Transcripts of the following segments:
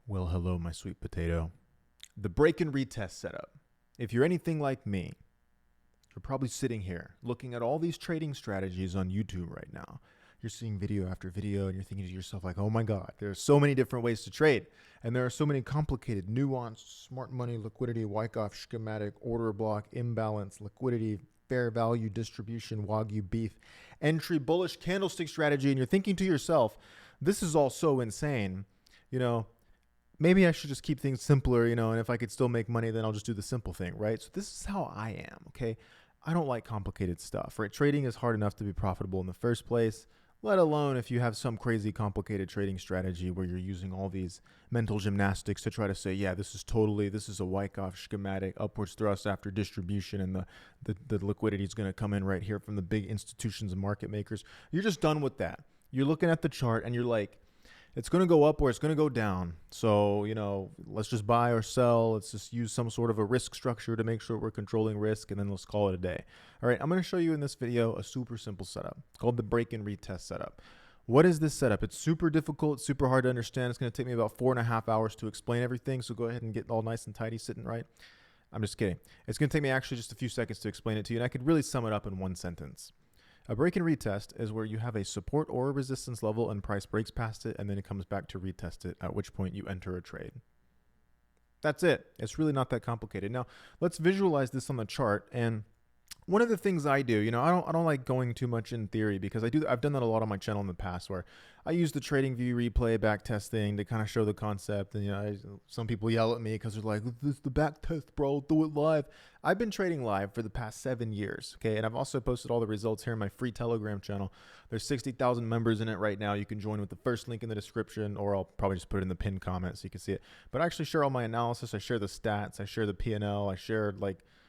Well, hello, my sweet potato. The break and retest setup. If you're anything like me, you're probably sitting here looking at all these trading strategies on YouTube right now. You're seeing video after video and you're thinking to yourself like, oh my God, there are so many different ways to trade. And there are so many complicated, nuanced, smart money, liquidity, Wyckoff schematic, order block, imbalance, liquidity, fair value distribution, Wagyu beef, entry, bullish candlestick strategy. And you're thinking to yourself, this is all so insane. You know, maybe I should just keep things simpler, and if I could still make money, then I'll just do the simple thing, right? So this is how I am, okay? I don't like complicated stuff, right? Trading is hard enough to be profitable in the first place, let alone if you have some crazy complicated trading strategy where you're using all these mental gymnastics to try to say, yeah, this is a Wyckoff schematic, upwards thrust after distribution, and the liquidity is going to come in right here from the big institutions and market makers. You're just done with that. You're looking at the chart and you're like, it's going to go up or it's going to go down. So, let's just buy or sell. Let's just use some sort of a risk structure to make sure we're controlling risk, and then let's call it a day. All right, I'm going to show you in this video a super simple setup. It's called the break and retest setup. What is this setup? It's super difficult, super hard to understand. It's going to take me about 4.5 hours to explain everything. So go ahead and get all nice and tidy sitting right. I'm just kidding. It's going to take me actually just a few seconds to explain it to you, and I could really sum it up in one sentence. A break and retest is where you have a support or a resistance level and price breaks past it, and then it comes back to retest it, at which point you enter a trade. That's it. It's really not that complicated. Now, let's visualize this on the chart. And one of the things I do, I don't like going too much in theory because I've done that a lot on my channel in the past where I use the trading view replay back testing to kind of show the concept. And, some people yell at me because they're like, this is the back test, bro, do it live. I've been trading live for the past 7 years. Okay. And I've also posted all the results here in my free Telegram channel. There's 60,000 members in it right now. You can join with the first link in the description, or I'll probably just put it in the pinned comment so you can see it. But I actually share all my analysis. I share the stats. I share the P&L. I share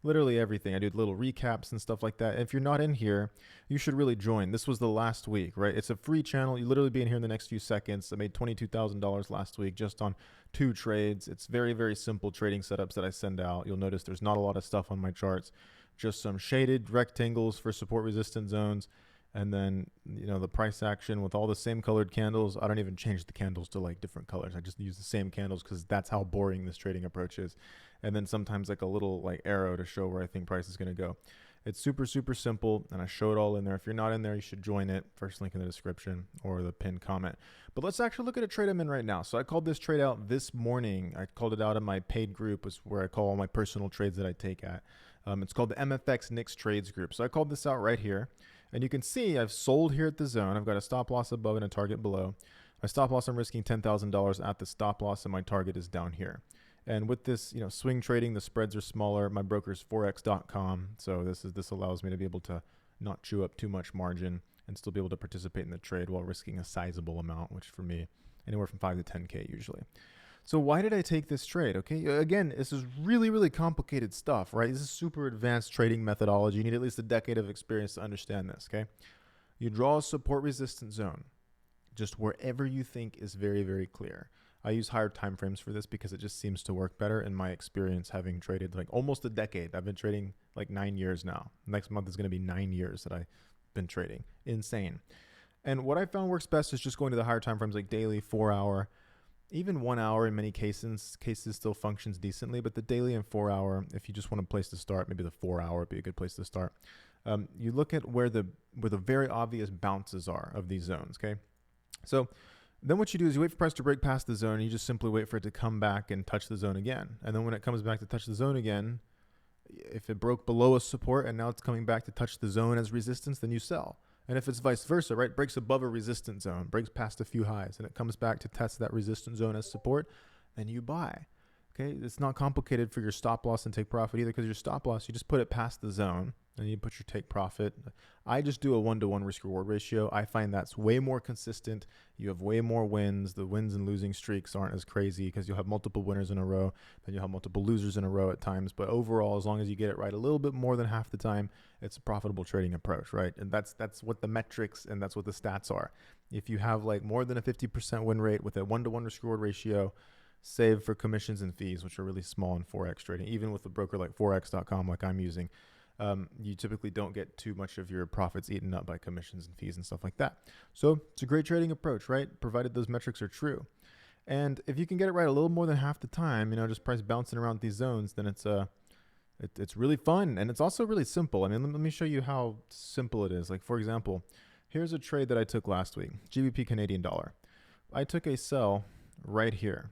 literally everything. I do little recaps and stuff like that. And if you're not in here, you should really join. This was the last week, right? It's a free channel. You literally be in here in the next few seconds. I made $22,000 last week just on 2 trades. It's very, very simple trading setups that I send out. You'll notice there's not a lot of stuff on my charts, just some shaded rectangles for support resistance zones. And then, the price action with all the same colored candles. I don't even change the candles to different colors. I just use the same candles because that's how boring this trading approach is. And then sometimes a little arrow to show where I think price is going to go. It's super, super simple, and I show it all in there. If you're not in there, you should join it. First link in the description or the pinned comment. But let's actually look at a trade I'm in right now. So I called this trade out this morning. I called it out in my paid group, is where I call all my personal trades that I take at. It's called the MFX Nicks Trades Group. So I called this out right here. And you can see I've sold here at the zone. I've got a stop loss above and a target below. My stop loss, I'm risking $10,000 at the stop loss, and my target is down here. And with this, swing trading, the spreads are smaller. My broker's Forex.com. So this allows me to be able to not chew up too much margin and still be able to participate in the trade while risking a sizable amount, which for me, anywhere from 5 to 10K usually. So why did I take this trade? Okay, again, this is really, really complicated stuff, right? This is super advanced trading methodology. You need at least a decade of experience to understand this, okay? You draw a support resistance zone just wherever you think is very, very clear. I use higher time frames for this because it just seems to work better in my experience, having traded almost a decade. I've been trading 9 years now. Next month is going to be 9 years that I've been trading. Insane. And what I found works best is just going to the higher time frames, like daily, 4 hour, even 1 hour in many cases still functions decently, but the daily and 4 hour, if you just want a place to start, maybe the 4 hour would be a good place to start. You look at where the very obvious bounces are of these zones, okay? So then what you do is you wait for price to break past the zone, and you just simply wait for it to come back and touch the zone again. And then when it comes back to touch the zone again, if it broke below a support and now it's coming back to touch the zone as resistance, then you sell. And if it's vice versa, right, breaks above a resistance zone, breaks past a few highs, and it comes back to test that resistance zone as support, then you buy. Okay, it's not complicated for your stop loss and take profit either, because your stop loss, you just put it past the zone, and you put your take profit. I just do a 1-to-1 risk reward ratio. I find that's way more consistent. You have way more wins. The wins and losing streaks aren't as crazy because you'll have multiple winners in a row, then you'll have multiple losers in a row at times. But overall, as long as you get it right a little bit more than half the time, it's a profitable trading approach, right? And that's what the metrics and that's what the stats are. If you have more than a 50% win rate with a 1-to-1 risk reward ratio, save for commissions and fees, which are really small in Forex trading, even with a broker like Forex.com like I'm using, you typically don't get too much of your profits eaten up by commissions and fees and stuff like that. So it's a great trading approach, right? Provided those metrics are true. And if you can get it right a little more than half the time, just price bouncing around these zones, then it's really fun, and it's also really simple. I mean, let me show you how simple it is. Like, for example, here's a trade that I took last week, GBP Canadian dollar. I took a sell right here.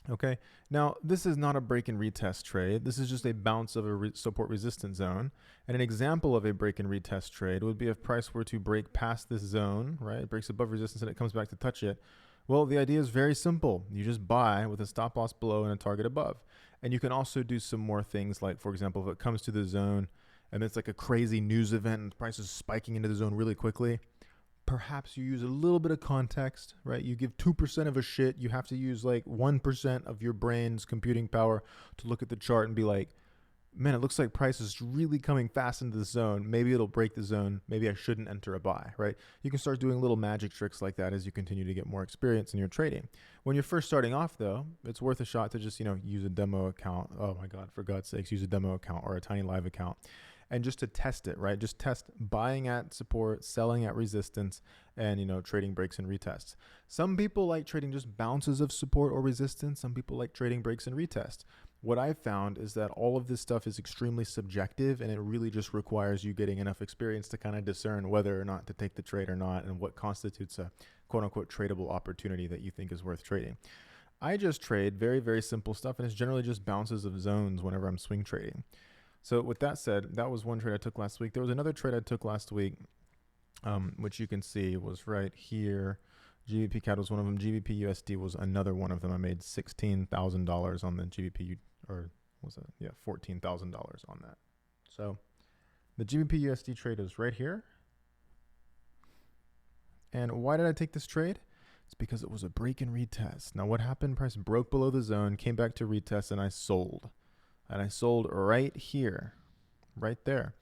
Okay, now this is not a break and retest trade. This is just a bounce of a support resistance zone. And an example of a break and retest trade would be if price were to break past this zone, right? It breaks above resistance and it comes back to touch it. Well, the idea is very simple. You just buy with a stop loss below and a target above. And you can also do some more things like, for example, if it comes to the zone and it's like a crazy news event and the price is spiking into the zone really quickly, perhaps you use a little bit of context, right? You give 2% of a shit. You have to use like 1% of your brain's computing power to look at the chart and be like, man, it looks like price is really coming fast into the zone. Maybe it'll break the zone. Maybe I shouldn't enter a buy, right? You can start doing little magic tricks like that as you continue to get more experience in your trading. When you're first starting off, though, it's worth a shot to just, use a demo account. Oh my God, for God's sakes, use a demo account or a tiny live account. And just to test it, right? Just test buying at support, selling at resistance, and, trading breaks and retests. Some people like trading just bounces of support or resistance. Some people like trading breaks and retests. What I've found is that all of this stuff is extremely subjective, and it really just requires you getting enough experience to kind of discern whether or not to take the trade or not and what constitutes a quote-unquote tradable opportunity that you think is worth trading. I just trade very, very simple stuff, and it's generally just bounces of zones whenever I'm swing trading. So with that said, that was one trade I took last week. There was another trade I took last week, which you can see was right here. GBP CAD was one of them. GBP USD was another one of them. I made $16,000 on the GBP, or was it? Yeah, $14,000 on that. So the GBP USD trade is right here. And why did I take this trade? It's because it was a break and retest. Now what happened? Price broke below the zone, came back to retest, and I sold. And I sold right here, right there.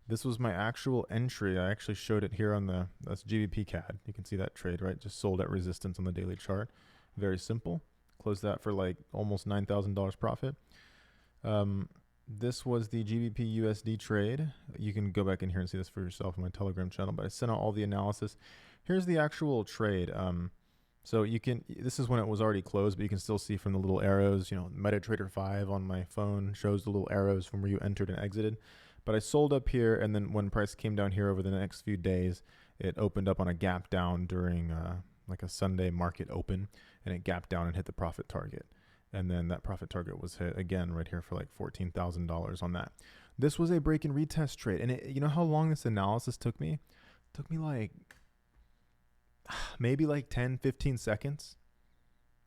This was my actual entry. I actually showed it here on that's GBP CAD. You can see that trade, right? Just sold at resistance on the daily chart. Very simple. Closed that for like almost $9,000 profit. This was the GBP USD trade. You can go back in here and see this for yourself on my Telegram channel, but I sent out all the analysis. Here's the actual trade. So this is when it was already closed, but you can still see from the little arrows, MetaTrader 5 on my phone shows the little arrows from where you entered and exited. But I sold up here, and then when price came down here over the next few days, it opened up on a gap down during like a Sunday market open, and it gapped down and hit the profit target. And then that profit target was hit again right here for like $14,000 on that. This was a break and retest trade. And you know how long this analysis took me? It took me like maybe like 10, 15 seconds.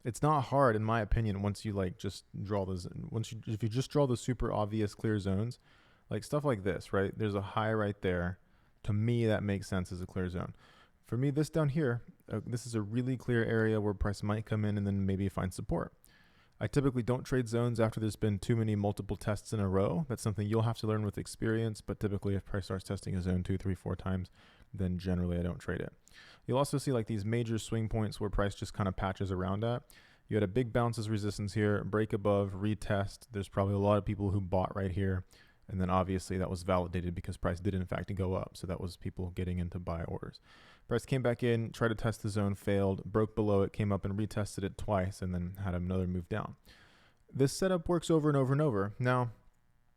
It's not hard, in my opinion, once you like just draw those. If you just draw the super obvious clear zones, like stuff like this, right? There's a high right there. To me, that makes sense as a clear zone. For me, this down here, this is a really clear area where price might come in and then maybe find support. I typically don't trade zones after there's been too many multiple tests in a row. That's something you'll have to learn with experience, but typically if price starts testing a zone 2, 3, 4 times, then generally I don't trade it. You'll also see like these major swing points where price just kind of patches around at. You had a big bounce as resistance here, break above, retest. There's probably a lot of people who bought right here. And then obviously that was validated because price did in fact go up. So that was people getting into buy orders. Price came back in, tried to test the zone, failed, broke below it, came up and retested it twice, and then had another move down. This setup works over and over and over. Now,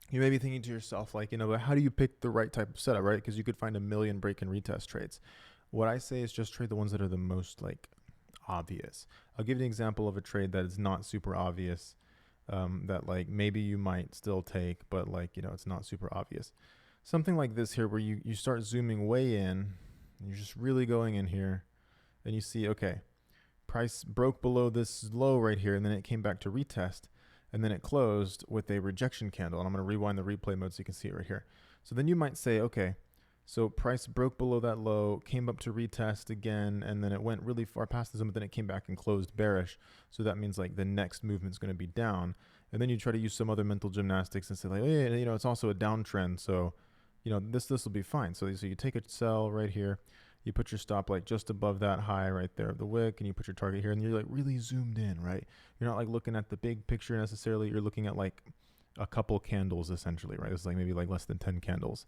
you may be thinking to yourself, like, but how do you pick the right type of setup, right? Because you could find a million break and retest trades. What I say is just trade the ones that are the most like obvious. I'll give you an example of a trade that is not super obvious. That like maybe you might still take, but like, it's not super obvious. Something like this here where you start zooming way in, and you're just really going in here, and you see, okay, price broke below this low right here, and then it came back to retest, and then it closed with a rejection candle. And I'm going to rewind the replay mode so you can see it right here. So then you might say, okay, so price broke below that low, came up to retest again, and then it went really far past the zone, but then it came back and closed bearish. So that means like the next movement is going to be down. And then you try to use some other mental gymnastics and say like, hey, it's also a downtrend. So, this will be fine. So you take a sell right here. You put your stop like just above that high right there of the wick, and you put your target here, and you're like really zoomed in, right? You're not like looking at the big picture necessarily. You're looking at like a couple candles essentially, right? It's like maybe like less than 10 candles.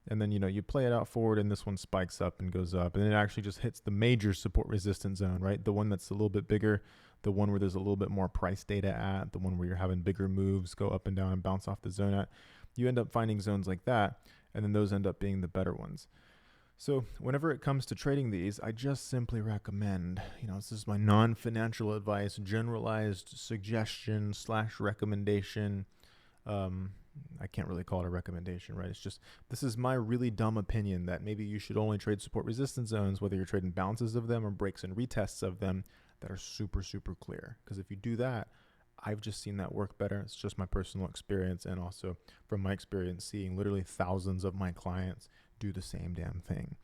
And then, you play it out forward, and this one spikes up and goes up, and it actually just hits the major support resistance zone, right? The one that's a little bit bigger, the one where there's a little bit more price data at, the one where you're having bigger moves go up and down and bounce off the zone at. You end up finding zones like that, and then those end up being the better ones. So whenever it comes to trading these, I just simply recommend, this is my non-financial advice, generalized suggestion / recommendation. I can't really call it a recommendation, right? It's just, this is my really dumb opinion that maybe you should only trade support resistance zones, whether you're trading bounces of them or breaks and retests of them that are super, super clear. Because if you do that, I've just seen that work better. It's just my personal experience, and also from my experience seeing literally thousands of my clients do the same damn thing.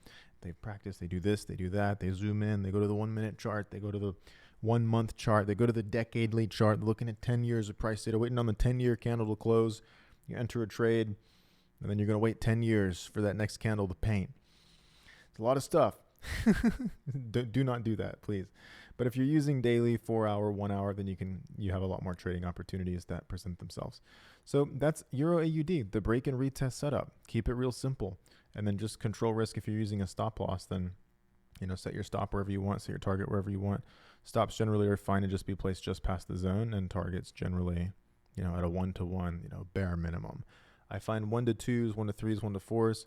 They practice, they do this, they do that, they zoom in, they go to the 1 minute chart, they go to the 1 month chart, they go to the decadely chart, looking at 10 years of price data, waiting on the 10-year candle to close. You enter a trade, and then you're going to wait 10 years for that next candle to paint. It's a lot of stuff. Do not do that, please. But if you're using daily, 4 hour, 1 hour, then you have a lot more trading opportunities that present themselves. So that's Euro AUD, the break and retest setup. Keep it real simple, and then just control risk. If you're using a stop loss, then set your stop wherever you want, set your target wherever you want. Stops generally are fine to just be placed just past the zone, and targets generally, at a 1-to-1, bare minimum. I find 1-to-2s, 1-to-3s, 1-to-4s.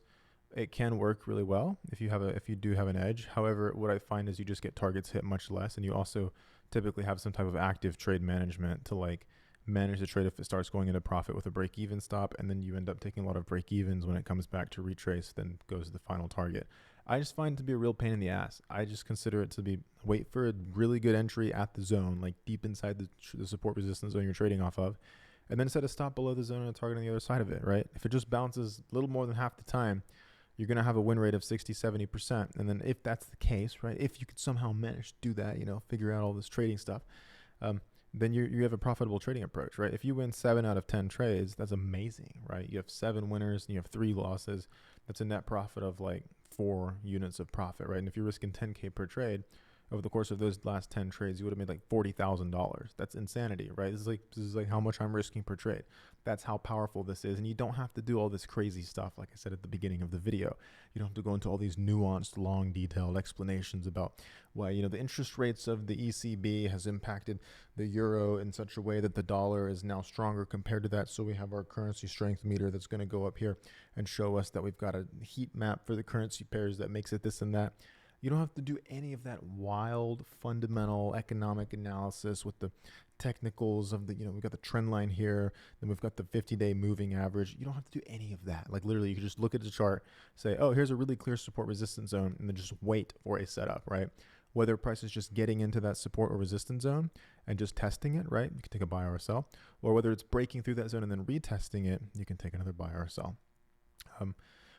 It can work really well if you do have an edge. However, what I find is you just get targets hit much less, and you also typically have some type of active trade management to manage the trade if it starts going into profit with a break-even stop, and then you end up taking a lot of break-evens when it comes back to retrace, then goes to the final target. I just find it to be a real pain in the ass. I just consider it to be wait for a really good entry at the zone, like deep inside the support resistance zone you're trading off of, and then set a stop below the zone and a target on the other side of it, right? If it just bounces a little more than half the time, you're going to have a win rate of 60-70%. And then if that's the case, right, if you could somehow manage to do that, figure out all this trading stuff, then you have a profitable trading approach, right? If you win 7 out of 10 trades, that's amazing, right? You have 7 winners and you have 3 losses. That's a net profit of 4 units of profit, right? And if you're risking 10K per trade over the course of those last 10 trades, you would have made $40,000. That's insanity, right? This is how much I'm risking per trade. That's how powerful this is. And you don't have to do all this crazy stuff. Like I said at the beginning of the video, you don't have to go into all these nuanced, long, detailed explanations about why, the interest rates of the ECB has impacted the euro in such a way that the dollar is now stronger compared to that. So we have our currency strength meter that's going to go up here and show us that we've got a heat map for the currency pairs that makes it this and that. You don't have to do any of that wild, fundamental economic analysis with the technicals of we've got the trend line here, then we've got the 50-day moving average. You don't have to do any of that. Literally, you can just look at the chart, say, oh, here's a really clear support resistance zone, and then just wait for a setup, right? Whether price is just getting into that support or resistance zone and just testing it, right? You can take a buy or a sell, or whether it's breaking through that zone and then retesting it, you can take another buy or a sell.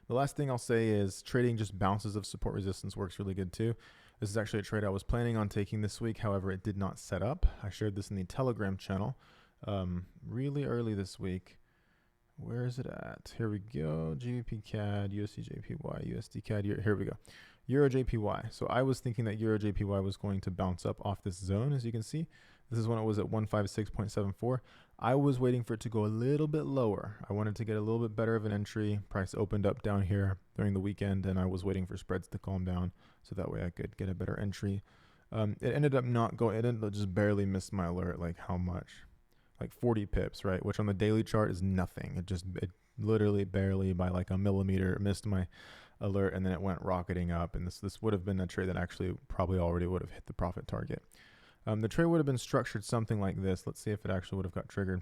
The last thing I'll say is trading just bounces of support resistance works really good too. This is actually a trade I was planning on taking this week. However, it did not set up. I shared this in the Telegram channel really early this week. Where is it at? Here we go. GBP CAD, USD JPY, USD CAD. Here we go. Euro JPY. So I was thinking that Euro JPY was going to bounce up off this zone, as you can see. This is when it was at 156.74. I was waiting for it to go a little bit lower. I wanted to get a little bit better of an entry. Price opened up down here during the weekend, and I was waiting for spreads to calm down so that way I could get a better entry. It ended up not going. It ended up just barely missed my alert. How much? 40 pips, right? Which on the daily chart is nothing. It literally barely by a millimeter missed my alert, and then it went rocketing up. And this would have been a trade that actually probably already would have hit the profit target. The trade would have been structured something like this. Let's see if it actually would have got triggered.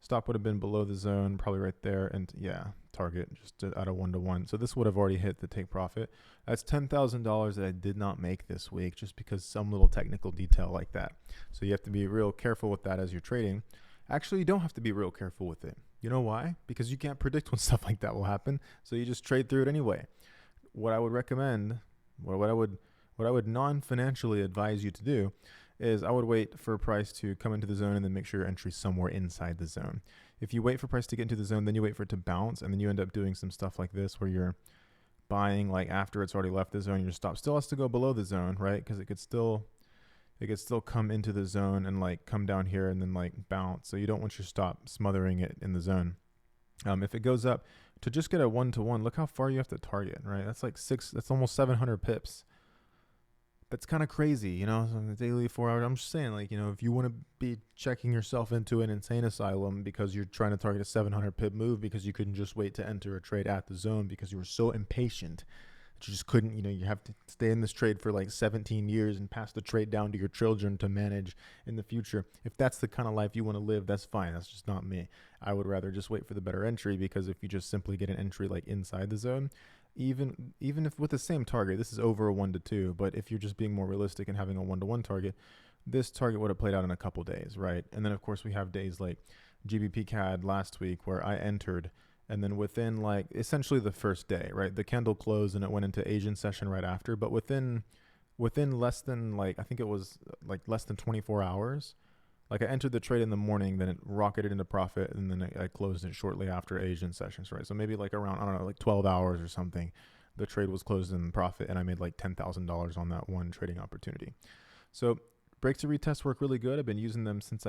Stop would have been below the zone, probably right there. And yeah, target just at a 1-to-1. So this would have already hit the take profit. That's $10,000 that I did not make this week just because some little technical detail like that. So you have to be real careful with that as you're trading. Actually, you don't have to be real careful with it. You know why? Because you can't predict when stuff like that will happen. So you just trade through it anyway. What I would recommend, what I would non-financially advise you to do is I would wait for price to come into the zone and then make sure your entry's somewhere inside the zone. If you wait for price to get into the zone, then you wait for it to bounce, and then you end up doing some stuff like this where you're buying after it's already left the zone. Your stop still has to go below the zone, right? Because it could still come into the zone and come down here and then bounce. So you don't want your stop smothering it in the zone. If it goes up to just get a 1-to-1, look how far you have to target, right? That's that's almost 700 pips That's kind of crazy, you know, so the daily 4 hours. I'm just saying, like, you know, if you want to be checking yourself into an insane asylum because you're trying to target a 700 pip move because you couldn't just wait to enter a trade at the zone because you were so impatient that you just couldn't, you know, you have to stay in this trade for like 17 years and pass the trade down to your children to manage in the future. If that's the kind of life you want to live, that's fine. That's just not me. I would rather just wait for the better entry, because if you just simply get an entry like inside the zone, even if with the same target, this is over a 1-2, but if you're just being more realistic and having a 1-1 target, this target would have played out in a couple days, right? And then of course we have days like GBP CAD last week where I entered, and then within like essentially the first day, right, the candle closed and it went into Asian session right after, but within less than, like, I think it was like less than 24 hours, like I entered the trade in the morning, then it rocketed into profit, and then I closed it shortly after Asian sessions, right? So maybe like around, I don't know, like 12 hours or something, the trade was closed in profit, and I made like $10,000 on that one trading opportunity. So breaks to retest work really good. I've been using them since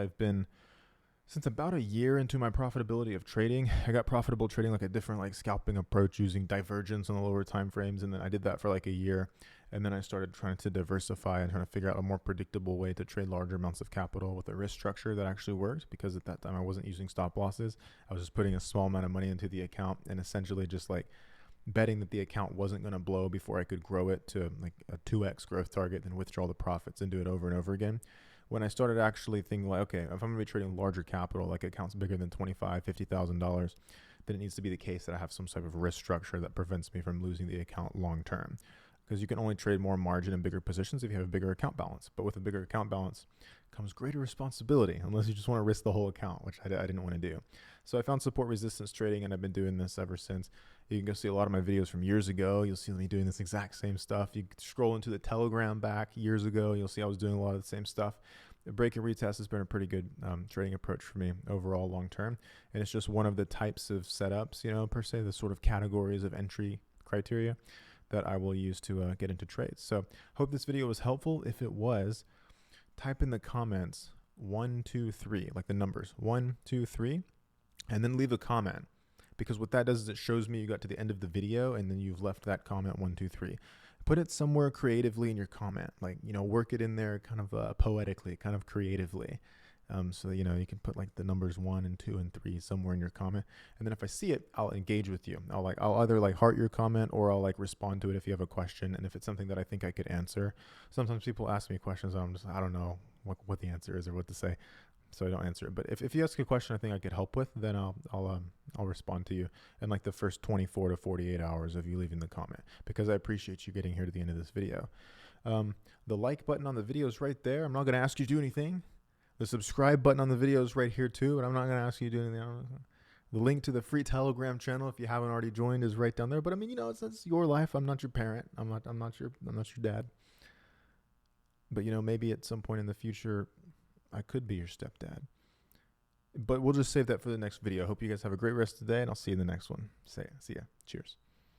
about a year into my profitability of trading. I got profitable trading like a different like scalping approach using divergence on the lower time frames, and then I did that for like a year, and then I started trying to diversify and trying to figure out a more predictable way to trade larger amounts of capital with a risk structure that actually worked, because at that time I wasn't using stop losses. I was just putting a small amount of money into the account and essentially just like betting that the account wasn't going to blow before I could grow it to like a 2x growth target, then withdraw the profits and do it over and over again. When I started actually thinking like, okay, if I'm going to be trading larger capital, like accounts bigger than $25,000, $50,000, then it needs to be the case that I have some type of risk structure that prevents me from losing the account long term. Because you can only trade more margin in bigger positions if you have a bigger account balance. But with a bigger account balance comes greater responsibility, unless you just want to risk the whole account, which I didn't want to do. So I found support resistance trading, and I've been doing this ever since. You can go see a lot of my videos from years ago. You'll see me doing this exact same stuff. You scroll into the Telegram back years ago, you'll see I was doing a lot of the same stuff. The break and retest has been a pretty good trading approach for me overall long term. And it's just one of the types of setups, you know, per se, the sort of categories of entry criteria that I will use to get into trades. So hope this video was helpful. If it was, type in the comments 1, 2, 3, like the numbers 1, 2, 3, and then leave a comment, because what that does is it shows me you got to the end of the video and then you've left that comment 1, 2, 3. Put it somewhere creatively in your comment, like, you know, work it in there kind of poetically, kind of creatively. So, you know, you can put like the numbers 1 and 2 and 3 somewhere in your comment. And then if I see it, I'll engage with you. I'll either like heart your comment, or I'll like respond to it if you have a question. And if it's something that I think I could answer, sometimes people ask me questions and I don't know what the answer is or what to say, so I don't answer it. But if you ask a question I think I could help with, then I'll respond to you in like the first 24 to 48 hours of you leaving the comment, because I appreciate you getting here to the end of this video. The like button on the video is right there. I'm not going to ask you to do anything. The subscribe button on the video is right here too, but I'm not going to ask you to do anything. The link to the free Telegram channel, if you haven't already joined, is right down there. But I mean, you know, it's your life. I'm not your parent. I'm not your dad. But you know, maybe at some point in the future, I could be your stepdad. But we'll just save that for the next video. Hope you guys have a great rest of the day, and I'll see you in the next one. See ya. Cheers.